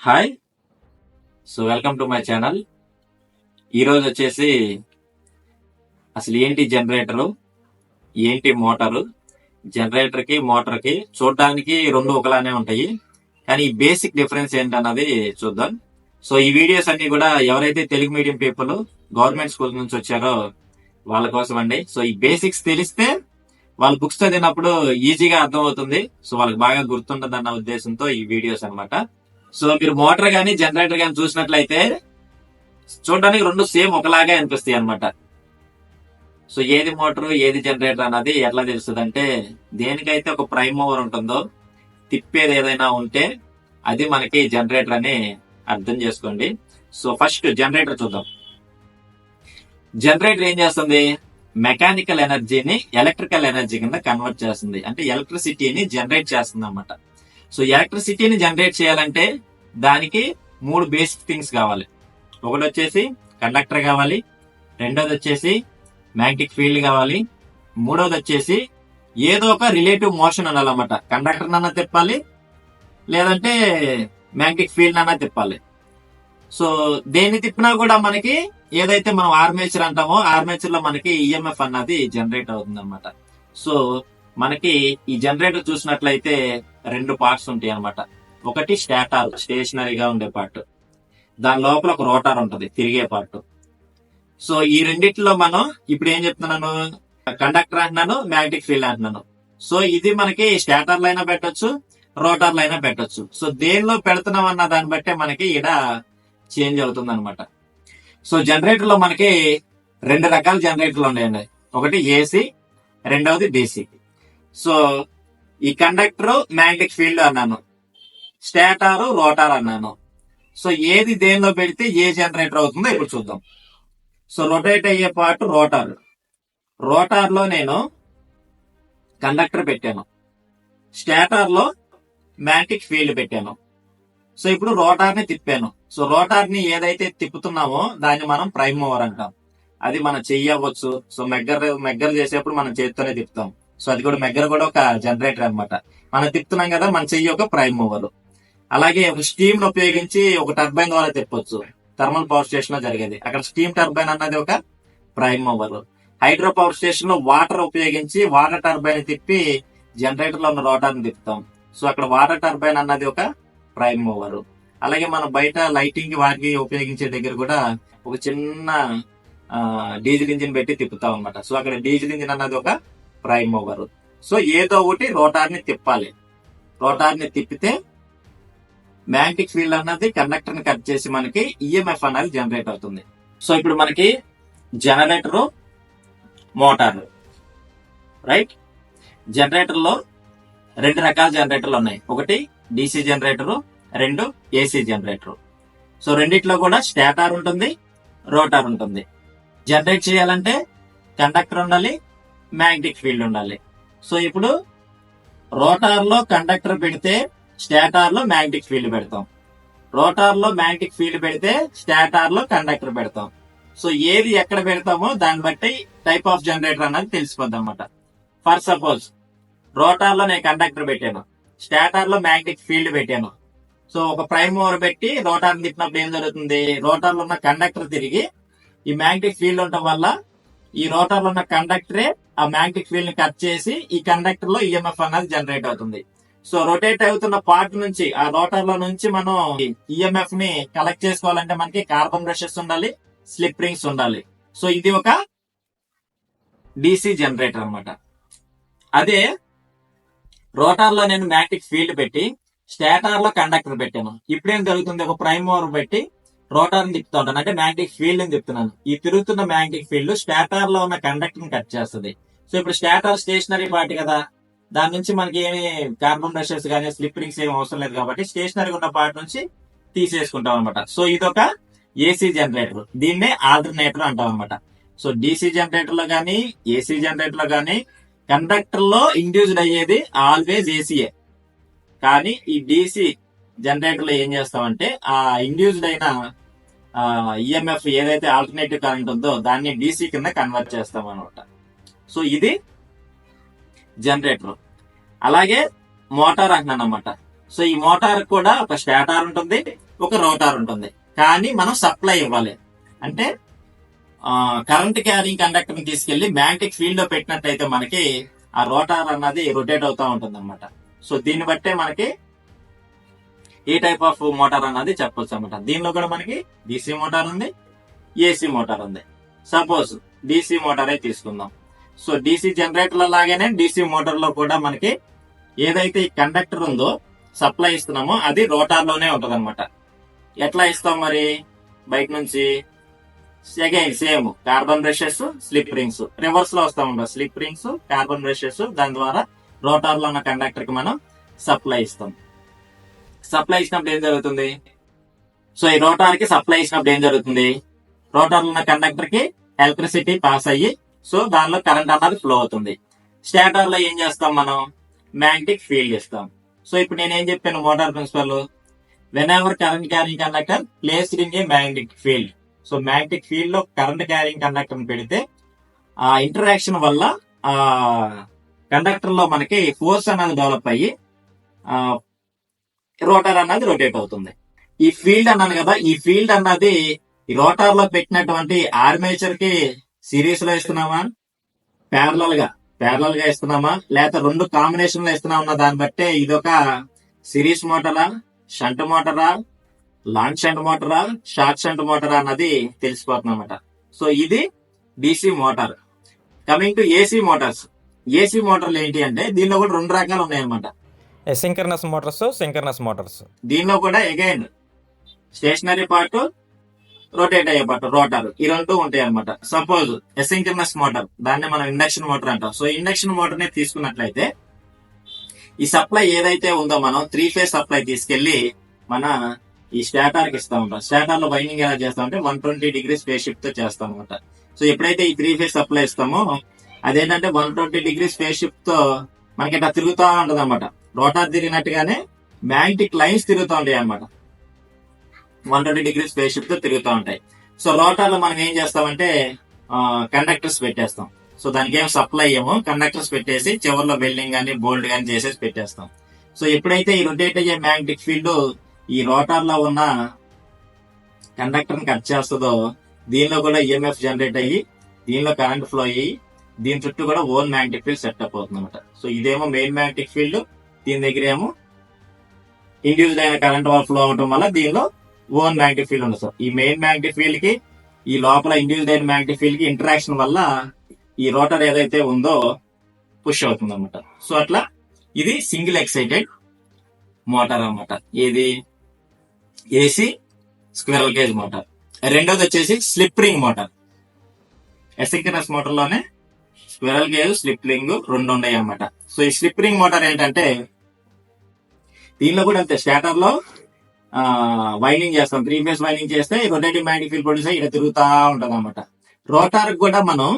Hi. Welcome to my channel. ఈరోజు వచ్చేసి అసలు ఏంటి జనరేటరు, ఏంటి మోటారు. జనరేటర్కి మోటార్కి చూడడానికి రెండు ఒకలానే ఉంటాయి, కానీ ఈ బేసిక్ డిఫరెన్స్ ఏంటన్నది చూద్దాం. ఈ వీడియోస్ అన్ని కూడా ఎవరైతే Telugu medium people government school నుంచి వచ్చారో వాళ్ళ కోసం అండి. ఈ బేసిక్స్ తెలిస్తే వాళ్ళు బుక్స్ చదివినప్పుడు ఈజీగా అర్థం అవుతుంది, వాళ్ళకి బాగా గుర్తుంటుంది అన్న ఉద్దేశంతో ఈ వీడియోస్ అనమాట. మీరు మోటార్ గానీ జనరేటర్ గానీ చూసినట్లయితే చూడడానికి రెండు సేమ్ ఒకలాగే అనిపిస్తాయి అనమాట. ఏది మోటార్ ఏది జనరేటర్ అన్నది ఎట్లా తెలుస్తుంది అంటే, దేనికైతే ఒక ప్రైమ్ మూవర్ ఉంటుందో, తిప్పేది ఏదైనా ఉంటే అది మనకి జనరేటర్ అని అర్థం చేసుకోండి. ఫస్ట్ జనరేటర్ చూద్దాం. జనరేటర్ ఏం చేస్తుంది? మెకానికల్ ఎనర్జీని ఎలక్ట్రికల్ ఎనర్జీ కింద కన్వర్ట్ చేస్తుంది, అంటే ఎలక్ట్రిసిటీని జనరేట్ చేస్తుంది అన్నమాట. ఎలక్ట్రిసిటీని జనరేట్ చేయాలంటే దానికి మూడు బేసిక్ థింగ్స్ కావాలి. ఒకటి వచ్చేసి కండక్టర్ కావాలి, రెండోది వచ్చేసి మ్యాగ్నెటిక్ ఫీల్డ్ కావాలి, మూడోది వచ్చేసి ఏదో ఒక రిలేటివ్ మోషన్ అనాలన్నమాట. కండక్టర్ అన్నా తిప్పాలి, లేదంటే మ్యాగ్నెటిక్ ఫీల్డ్ అన్నా తిప్పాలి. దేన్ని తిప్పినా కూడా మనకి ఏదైతే మనం ఆర్మేచర్ అంటామో ఆర్మేచర్ లో మనకి ఈఎంఎఫ్ అన్నది జనరేట్ అవుతుంది అనమాట. మనకి ఈ జనరేటర్ చూసినట్లయితే రెండు పార్ట్స్ ఉంటాయి అనమాట. ఒకటి స్టాటార్, స్టేషనరీగా ఉండే పార్ట్, దాని లోపల ఒక రోటార్ ఉంటది, తిరిగే పార్ట్. ఈ రెండిట్లో మనం ఇప్పుడు ఏం చెప్తున్నాను, కండక్టర్ అంటున్నాను, మ్యాగ్నెటిక్ ఫీల్డ్ అంటున్నాను. ఇది మనకి స్టాటార్ లైనా పెట్టొచ్చు, రోటార్ లైనా పెట్టొచ్చు. దేనిలో పెడుతున్నాం అన్న దాన్ని బట్టే మనకి ఇక్కడ చేంజ్ అవుతుంది అనమాట. జనరేటర్ లో మనకి రెండు రకాల జనరేటర్లు ఉన్నాయండి. ఒకటి ఏసీ, రెండవది డిసి. ఈ కండక్టర్ మ్యాగ్నెటిక్ ఫీల్డ్ అన్నాను, స్టాటారు రోటార్ అన్నాను. ఏది దేనిలో పెడితే ఏ జనరేటర్ అవుతుందో ఇప్పుడు చూద్దాం. రొటేట్ అయ్యే పార్ట్ రోటార్. రోటార్ లో నేను కండక్టర్ పెట్టాను, స్టాటార్ లో మ్యాగ్నెటిక్ ఫీల్డ్ పెట్టాను. ఇప్పుడు రోటార్ ని తిప్పాను. రోటార్ ని ఏదైతే తిప్పుతున్నామో దాన్ని మనం ప్రైమ్ మూవర్ అంటాం. అది మనం చెయ్యవచ్చు. మెగ్గర్ చేసేప్పుడు మనం చేతితోనే తిప్పుతాం. అది కూడా మెగ్గర కూడా ఒక జనరేటర్ అనమాట. మనం తిప్పుతున్నాం కదా, మన చెయ్యి ఒక ప్రైమ్ మూవర్. అలాగే ఒక స్టీమ్ ను ఉపయోగించి ఒక టర్బైన్ ద్వారా తిప్పొచ్చు. థర్మల్ పవర్ స్టేషన్ లో జరిగేది, అక్కడ స్టీమ్ టర్బైన్ అన్నది ఒక prime mover. Hydro power station లో వాటర్ ఉపయోగించి వాటర్ టర్బైన్ తిప్పి జనరేటర్ లో ఉన్న రోటార్ ని తిప్పుతాం. అక్కడ వాటర్ టర్బైన్ అన్నది ఒక ప్రైమ్ మూవర్. అలాగే మనం బయట లైటింగ్ వాటికి ఉపయోగించే దగ్గర కూడా ఒక చిన్న డీజిల్ ఇంజిన్ పెట్టి తిప్పుతాం అనమాట. అక్కడ డీజిల్ ఇంజిన్ అన్నది ఒక ప్రైమ్ మూవర్. ఏదో ఒకటి రోటార్ ని తిప్పాలి. రోటార్ ని తిప్పితే మ్యాగ్నెటిక్ ఫీల్డ్ అన్నది కండక్టర్ ని కట్ చేసి మనకి ఈఎంఎఫ్ అన్నది జనరేట్ అవుతుంది. ఇప్పుడు మనకి జనరేటర్, మోటార్, రైట్. జనరేటర్ లో రెండు రకాల జనరేటర్లు ఉన్నాయి. ఒకటి డిసి జనరేటర్, రెండు ఏసీ జనరేటర్. రెండిట్లో కూడా స్టాటార్ ఉంటుంది, రోటార్ ఉంటుంది. జనరేట్ చేయాలంటే కండక్టర్ ఉండాలి, మ్యాగ్నెటిక్ ఫీల్డ్ ఉండాలి. ఇప్పుడు రోటార్ లో కండక్టర్ పెడితే స్టాటార్ లో మ్యాగ్నెటిక్ ఫీల్డ్ పెడతాం, రోటార్ లో మ్యాగ్నెటిక్ ఫీల్డ్ పెడితే స్టాటార్ లో కండక్టర్ పెడతాం. ఏది ఎక్కడ పెడతామో దాన్ని బట్టి టైప్ ఆఫ్ జనరేటర్ అన్నది తెలిసిపోద్ది అనమాట. ఫర్ సపోజ్ రోటార్ లో నేను కండక్టర్ పెట్టాను, స్టాటార్ లో మ్యాగ్నెటిక్ ఫీల్డ్ పెట్టాను. ఒక ప్రైమ్ మూవర్ పెట్టి రోటార్ తిప్పినప్పుడు ఏం జరుగుతుంది, రోటార్ లో ఉన్న కండక్టర్ తిరిగి ఈ మ్యాగ్నెటిక్ ఫీల్డ్ ఉండటం వల్ల ఈ రోటార్ లో ఉన్న కండక్టరే ఆ మ్యాగ్నెటిక్ ఫీల్డ్ ని కట్ చేసి ఈ కండక్టర్ లో ఈఎంఎఫ్ అన్నది జనరేట్ అవుతుంది. రొటేట్ అవుతున్న పార్ట్ నుంచి, ఆ రోటార్ లో నుంచి మనం ఈఎంఎఫ్ ని కలెక్ట్ చేసుకోవాలంటే మనకి కార్బన్ బ్రషెస్ ఉండాలి, స్లిప్ రింగ్స్ ఉండాలి. ఇది ఒక డిసి జనరేటర్ అనమాట. అదే రోటార్ లో నేను మ్యాగ్నెటిక్ ఫీల్డ్ పెట్టి స్టాటార్ లో కండక్టర్ పెట్టాను. ఇప్పుడేం జరుగుతుంది, ఒక ప్రైమ్ మూవర్ పెట్టి రోటార్ ని తిప్పుతూ ఉంటాను, అంటే మ్యాగ్నెటిక్ ఫీల్డ్ ని తిప్పుతున్నాను. ఈ తిరుగుతున్న మ్యాగ్నెటిక్ ఫీల్డ్ స్టాటార్ లో ఉన్న కండక్టర్ ని కట్ చేస్తుంది. ఇప్పుడు స్టాటార్ స్టేషనరీ పార్ట్ కదా, దాని నుంచి మనకి ఏమి కార్బన్ బ్రషెస్ కానీ స్లిప్ రింగ్స్ ఏమి అవసరం లేదు కాబట్టి స్టేషనరీ ఉన్న పార్ట్ నుంచి తీసేసుకుంటాం అనమాట. ఇదొక ఏసీ జనరేటర్, దీన్నే ఆల్టర్నేటర్ అంటాం అనమాట. డిసి జనరేటర్ లో గానీ ఏసీ జనరేటర్ లో గానీ కండక్టర్ లో ఇండ్యూస్డ్ అయ్యేది ఆల్వేజ్ ఏసీఏ. కానీ ఈ డిసి జనరేటర్ లో ఏం చేస్తామంటే ఆ ఇండ్యూస్డ్ అయిన ఈఎంఎఫ్ ఏదైతే ఆల్టర్నేటివ్ కరెంట్ ఉందో దాన్ని డిసి కింద కన్వర్ట్ చేస్తాం అనమాట. ఇది జనరేటర్. అలాగే మోటార్ అంటున్నాను అనమాట. సో ఈ మోటార్ కూడా ఒక స్టేటార్ ఉంటుంది, ఒక రోటార్ ఉంటుంది. కానీ మనం సప్లై ఇవ్వాలి. అంటే కరెంట్ క్యారింగ్ కండక్టర్ ని తీసుకెళ్లి మ్యాగ్నెటిక్ ఫీల్డ్ లో పెట్టినట్టయితే మనకి ఆ రోటార్ అన్నది రొటేట్ అవుతా ఉంటుంది అనమాట. సో దీన్ని బట్టే మనకి ఏ టైప్ ఆఫ్ మోటార్ అన్నది చెప్పొచ్చు అనమాట. దీనిలో కూడా మనకి డిసి మోటార్ ఉంది, ఏసీ మోటార్ ఉంది. సపోజ్ డిసి మోటారే తీసుకుందాం. సో డిసి జనరేటర్ల లాగానే డిసి మోటార్ లో కూడా మనకి ఏదైతే ఈ కండక్టర్ ఉందో సప్లై ఇస్తున్నామో అది రోటార్ లోనే ఉంటది అనమాట. ఎట్లా ఇస్తాం మరి బయట నుంచి? Again same carbon brushes, slip rings reverse లో వస్తా ఉంటాం. స్లిప్ రింగ్స్, కార్బన్ బ్రషెస్, దాని ద్వారా రోటార్ లో ఉన్న కండక్టర్ కి మనం సప్లై ఇస్తాం. సప్లై ఇచ్చినప్పుడు ఏం జరుగుతుంది? సో ఈ రోటార్ కి సప్లై ఇచ్చినప్పుడు ఏం జరుగుతుంది? రోటార్ లో ఉన్న కండక్టర్ కి ఎలక్ట్రిసిటీ పాస్ అయ్యి సో దానిలో కరెంట్ అన్నది ఫ్లో అవుతుంది. స్టేటర్ లో ఏం చేస్తాం మనం? మ్యాగ్నెటిక్ ఫీల్డ్ ఇస్తాం. సో ఇప్పుడు నేనేం చెప్పాను motor principle? Whenever current carrying conductor placed in a magnetic field. So magnetic field లో కరెంట్ క్యారింగ్ కండక్టర్ పెడితే ఆ ఇంటరాక్షన్ వల్ల ఆ కండక్టర్ లో మనకి ఫోర్స్ అన్నది డెవలప్ అయ్యి రోటర్ అన్నది రొటేట్ అవుతుంది. ఈ ఫీల్డ్ అన్నాను కదా, ఈ ఫీల్డ్ అన్నది రోటార్ లో పెట్టినటువంటి ఆర్మేచర్ కి సిరీస్ లో ఇస్తున్నామా, ప్యారలల్ గా ఇస్తున్నామా, లేకపోతే రెండు కాంబినేషన్ లో ఇస్తున్నామా దాన్ని బట్టే ఇదొక సిరీస్ మోటారా, షంట్ మోటారా, లాంగ్ షంట్ మోటారా, షార్ట్ షంట్ మోటారా అన్నది తెలిసిపోతుంది అనమాట. సో ఇది DC motor. Coming to AC motors. AC మోటార్లు ఏంటి అంటే దీనిలో కూడా రెండు రకాలు ఉన్నాయన్నమాట. Asynchronous motors, synchronous motors. దీనిలో కూడా అగైన్ స్టేషనరీ పార్ట్, రొటేట్ అయ్యే పార్ట్, రోటార్, ఈ రెండు ఉంటాయి అనమాట. సపోజ్ ఎసింక్రనస్ మోటార్, దాన్ని మనం ఇండక్షన్ మోటార్ అంటాం. సో ఇండక్షన్ మోటార్ ని తీసుకున్నట్లయితే ఈ సప్లై ఏదైతే ఉందో మనం 3 ఫేజ్ సప్లై తీసుకెళ్లి మన ఈ స్టేటార్ కి ఇస్తా ఉంటాం. స్టేటార్ లో వైండింగ్ ఎలా చేస్తామంటే 120 డిగ్రీస్ ఫేజ్ షిఫ్ట్ తో చేస్తాం అనమాట. సో ఎప్పుడైతే ఈ 3 ఫేజ్ సప్లై ఇస్తామో అదేంటంటే 120 డిగ్రీస్ ఫేజ్ షిఫ్ట్ తో మనకి ఇట్లా తిరుగుతూ ఉంటది అనమాట. రోటార్ తిరిగినట్టుగానే మ్యాగ్నెటిక్ లైన్స్ తిరుగుతూ ఉంటాయి అనమాట. 120 డిగ్రీస్ ఫేజ్ షిఫ్ట్ తో తిరుగుతూ ఉంటాయి. సో రోటార్ లో మనం ఏం చేస్తామంటే కండక్టర్స్ పెట్టేస్తాం. సో దానికి ఏం సప్లై అయ్యామో కండక్టర్స్ పెట్టేసి చివరిలో వెల్డింగ్ గానీ బోల్డ్ గానీ చేసేసి పెట్టేస్తాం. సో ఎప్పుడైతే ఈ రొటేట్ అయ్యే మ్యాగ్నెటిక్ ఫీల్డ్ ఈ రోటార్ లో ఉన్న కండక్టర్ ని కట్ చేస్తుందో దీనిలో కూడా ఈఎంఎఫ్ జనరేట్ అయ్యి దీనిలో కరెంట్ ఫ్లో అయ్యి దీని చుట్టూ కూడా ఓన్ మ్యాగ్నెటిక్ ఫీల్డ్ సెటప్ అవుతుంది అనమాట. సో ఇదేమో మెయిన్ మ్యాగ్నెటిక్ ఫీల్డ్, దీని దగ్గర ఏమో ఇండ్యూస్డ్ అయిన కరెంట్ ఫ్లో అవడం వల్ల దీనిలో ఓన్ మ్యాగ్నెటిక్ ఫీల్డ్ ఉంది. సో ఈ మెయిన్ మ్యాగ్నెటిక్ ఫీల్డ్ కి ఈ లోపల ఇండ్యూస్డ్ అయిన మ్యాగ్నెటిక్ ఫీల్డ్ కి ఇంటరాక్షన్ వల్ల ఈ రోటర్ ఏదైతే ఉందో పుష్ అవుతుంది అనమాట. సో అట్లా ఇది సింగిల్ ఎక్సైటెడ్ మోటార్ అనమాట. ఇది ఏసీ స్క్విరల్ కేజ్ మోటార్. రెండోది వచ్చేసి slip ring motor. Asynchronous motor లోనే స్క్విరల్ కేజ్, స్లిప్ రింగ్ రెండు ఉన్నాయి అనమాట. సో ఈ స్లిప్ రింగ్ మోటార్ ఏంటంటే దీనిలో కూడా అంతే, స్టార్టర్ లో వైండింగ్ చేస్తాం. 3 ఫేజ్ వైండింగ్ చేస్తే రొటేటింగ్ మ్యాగ్నెటిక్ ఫీల్డ్ ప్రొడ్యూస్ అయ్యి ఇక్కడ తిరుగుతా ఉంటది అనమాట. రోటార్ కూడా మనం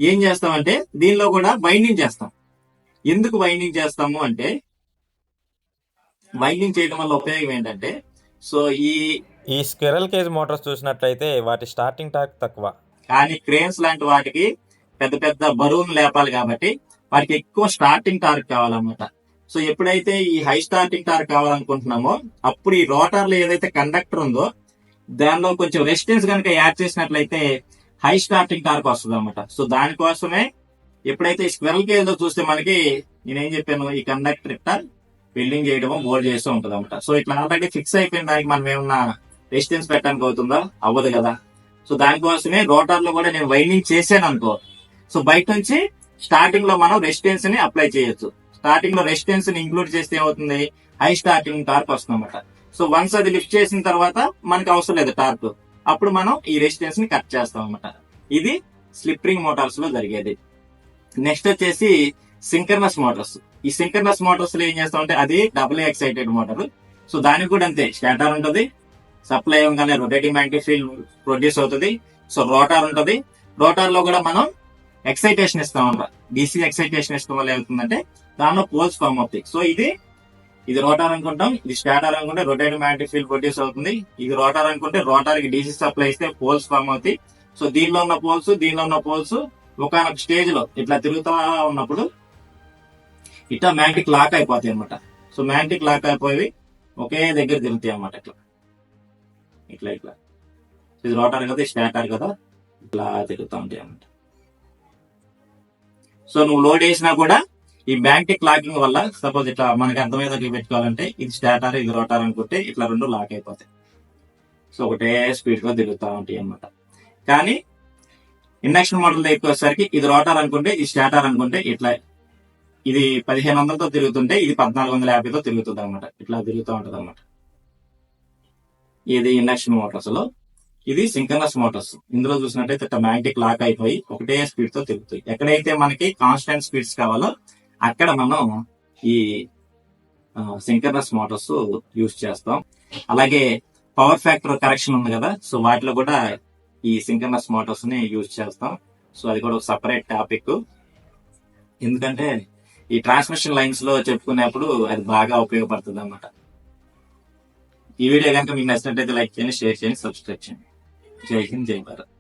ఏం చేస్తామంటే దీనిలో కూడా వైండింగ్ చేస్తాం. ఎందుకు వైండింగ్ చేస్తాము అంటే వైండింగ్ చేయడం వల్ల ఉపయోగం ఏంటంటే సో ఈ స్క్విరల్ కేజ్ మోటార్స్ చూసినట్లయితే వాటి స్టార్టింగ్ టార్క్ తక్కువ, కానీ క్రేన్స్ లాంటి వాటికి పెద్ద పెద్ద బరువును లేపాలి కాబట్టి వాటికి ఎక్కువ స్టార్టింగ్ టార్క్ కావాలన్నమాట. సో ఎప్పుడైతే ఈ హై స్టార్టింగ్ టార్క్ కావాలనుకుంటున్నామో అప్పుడు ఈ రోటర్ లో ఏదైతే కండక్టర్ ఉందో దానిలో కొంచెం రెసిస్టెన్స్ కనుక యాడ్ చేసినట్లయితే హై స్టార్టింగ్ టార్క్ వస్తుంది అనమాట. సో దానికోసమే ఎప్పుడైతే ఈ స్క్విరల్ కేజ్ లో చూస్తే మనకి నేనేం చెప్పాను, ఈ కండక్టర్ ఇట్లా బిల్డింగ్ చేయడమో బోల్డ్ చేస్తూ ఉంటది అనమాట. సో ఇట్లా ఆల్రెడీ ఫిక్స్ అయిపోయిన దానికి మనం ఏమన్నా రెసిస్టెన్స్ పెట్టడానికి అవుతుందా? అవ్వదు కదా. సో దానికోసమే రోటర్ లో కూడా నేను వైండింగ్ చేశాను అనుకో, సో బయట నుంచి స్టార్టింగ్ లో మనం రెసిస్టెన్స్ ని అప్లై చేయొచ్చు. స్టార్టింగ్ లో రెసిస్టెన్స్ ని ఇంక్లూడ్ చేస్తే ఏమవుతుంది, హై స్టార్టింగ్ టార్క్ వస్తుంది అనమాట. సో వన్స్ అది లిఫ్ట్ చేసిన తర్వాత మనకి అవసరం లేదు టార్క్, అప్పుడు మనం ఈ రెసిస్టెన్స్ ని కట్ చేస్తాం అనమాట. ఇది స్లిప్ రింగ్ మోటార్స్ లో జరిగేది. నెక్స్ట్ వచ్చేసి సింక్రనస్ మోటార్స్. ఈ సింక్రనస్ మోటార్స్ లో ఏం చేస్తామంటే అది డబుల్ ఎక్సైటెడ్ మోటార్. సో దానికి కూడా అంతే, స్టార్టర్ ఉంటుంది, సప్లై అవ్వగానే రొటేటింగ్ మ్యాగ్నెటిక్ ఫీల్డ్ ప్రొడ్యూస్ అవుతుంది. సో రోటార్ ఉంటుంది, రోటార్ లో కూడా మనం ఎక్సైటేషన్ ఇస్తాం అనమాట. డీసీ ఎక్సైటేషన్ ఇష్టం వల్ల ఏమవుతుందంటే దానిలో పోల్స్ ఫామ్ అవుతాయి. సో ఇది రోటార్ అనుకుంటాం, ఇది స్టార్టర్ అనుకుంటే రొటేటింగ్ మ్యాగ్నెటిక్ ఫీల్డ్ ప్రొడ్యూస్ అవుతుంది. ఇది రోటార్ అనుకుంటే రోటార్ కి డీసీ సప్లై ఇస్తే పోల్స్ ఫామ్ అవుతాయి. సో దీనిలో ఉన్న పోల్స్ ఒకనొక స్టేజ్ లో ఇట్లా తిరుగుతా ఉన్నప్పుడు ఇట్లా మ్యాగ్నెటిక్ లాక్ అయిపోతాయి అనమాట. సో సో మ్యాగ్నెటిక్ లాక్ అయిపోయి ఒకే దగ్గర తిరుగుతాయి అన్నమాట. ఇట్లా ఇట్లా ఇట్లా. ఇది రోటర్ కదా, స్టాటర్ కదా, ఇట్లా తిరుగుతూ ఉంటాయి అన్నమాట. సో నువ్వు లోడ్ వేసినా కూడా ఈ మ్యాగ్నెటిక్ లాకింగ్ వల్ల సపోజ్ ఇట్లా మనకి అర్థమయ్యేది పెట్టుకోవాలంటే ఇది స్టాటర్ ఇది రోటర్ అనుకుంటే ఇట్లా రెండు లాక్ అయిపోతాయి. సో ఒకటే స్పీడ్ గా తిరుగుతూ ఉంటాయి అన్నమాట. కానీ ఇండక్షన్ మోటార్ దగ్గరికి వచ్చేసరికి ఇది రోటర్ అనుకుంటే ఇది స్టాటర్ అనుకుంటే ఇట్లా ఇది 1500తో తిరుగుతుంటే ఇది 1450తో తిరుగుతుంది అనమాట. ఇట్లా తిరుగుతూ ఉంటది అనమాట. ఇది ఇండక్షన్ మోటార్స్ లో. ఇది సింక్రనస్ మోటార్స్. ఇందులో చూసినట్టయితే ఇట్లా మ్యాగ్నెటిక్ లాక్ అయిపోయి ఒకటే స్పీడ్ తో తిరుగుతాయి. ఎక్కడైతే మనకి కాన్స్టెంట్ స్పీడ్స్ కావాలో అక్కడ మనం ఈ సింక్రనస్ మోటార్స్ యూజ్ చేస్తాం. అలాగే పవర్ ఫ్యాక్టర్ కరెక్షన్ ఉంది కదా, సో వాటిలో కూడా ఈ సింక్రనస్ మోటార్స్ ని యూజ్ చేస్తాం. సో అది కూడా ఒక సపరేట్ టాపిక్. ఎందుకంటే ఈ ట్రాన్స్మిషన్ లైన్స్ లో చెప్పుకునేప్పుడు అది బాగా ఉపయోగపడుతుంది అన్నమాట. ఈ వీడియో కనుక మీకు నచ్చినట్లయితే లైక్ చేయండి, షేర్ చేయండి, సబ్స్క్రైబ్ చేయండి. జై హింద్, జై భారత్.